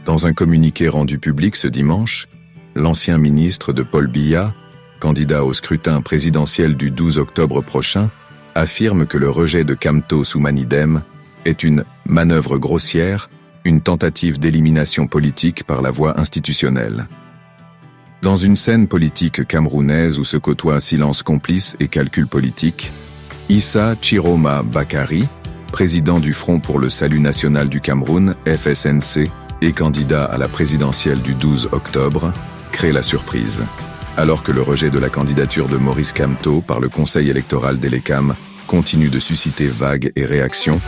Dans un communiqué rendu public ce dimanche, l'ancien ministre de Paul Biya, candidat au scrutin présidentiel du 12 octobre prochain, affirme que le rejet de Kamto Soumani Dème est une manœuvre grossière, une tentative d'élimination politique par la voie institutionnelle. Dans une scène politique camerounaise où se côtoient silence complice et calcul politique, Issa Chiroma Bakary, président du Front pour le Salut National du Cameroun, FSNC, et candidat à la présidentielle du 12 octobre, crée la surprise. Alors que le rejet de la candidature de Maurice Kamto par le Conseil électoral d'Elekam continue de susciter vagues et réactions,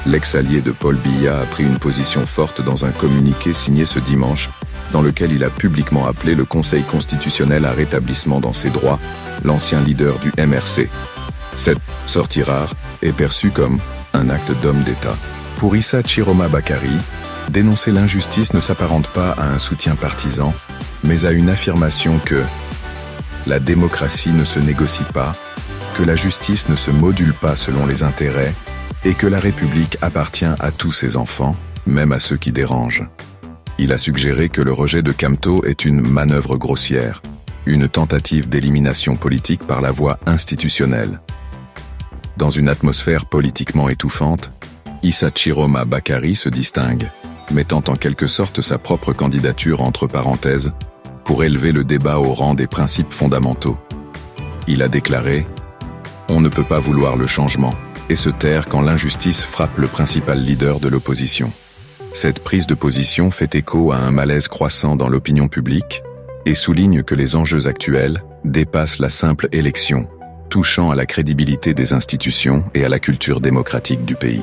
l'ex-allié de Paul Biya a pris une position forte dans un communiqué signé ce dimanche, dans lequel il a publiquement appelé le Conseil constitutionnel à rétablissement dans ses droits, l'ancien leader du MRC. Cette sortie rare est perçue comme un acte d'homme d'État. Pour Issa Chiroma Bakary, dénoncer l'injustice ne s'apparente pas à un soutien partisan, mais à une affirmation que la démocratie ne se négocie pas, que la justice ne se module pas selon les intérêts, et que la République appartient à tous ses enfants, même à ceux qui dérangent. Il a suggéré que le rejet de Kamto est une manœuvre grossière, une tentative d'élimination politique par la voie institutionnelle. Dans une atmosphère politiquement étouffante, Issa Chiroma Bakary se distingue, mettant en quelque sorte sa propre candidature entre parenthèses, pour élever le débat au rang des principes fondamentaux. Il a déclaré « On ne peut pas vouloir le changement et se taire quand l'injustice frappe le principal leader de l'opposition ». Cette prise de position fait écho à un malaise croissant dans l'opinion publique et souligne que les enjeux actuels dépassent la simple élection, touchant à la crédibilité des institutions et à la culture démocratique du pays.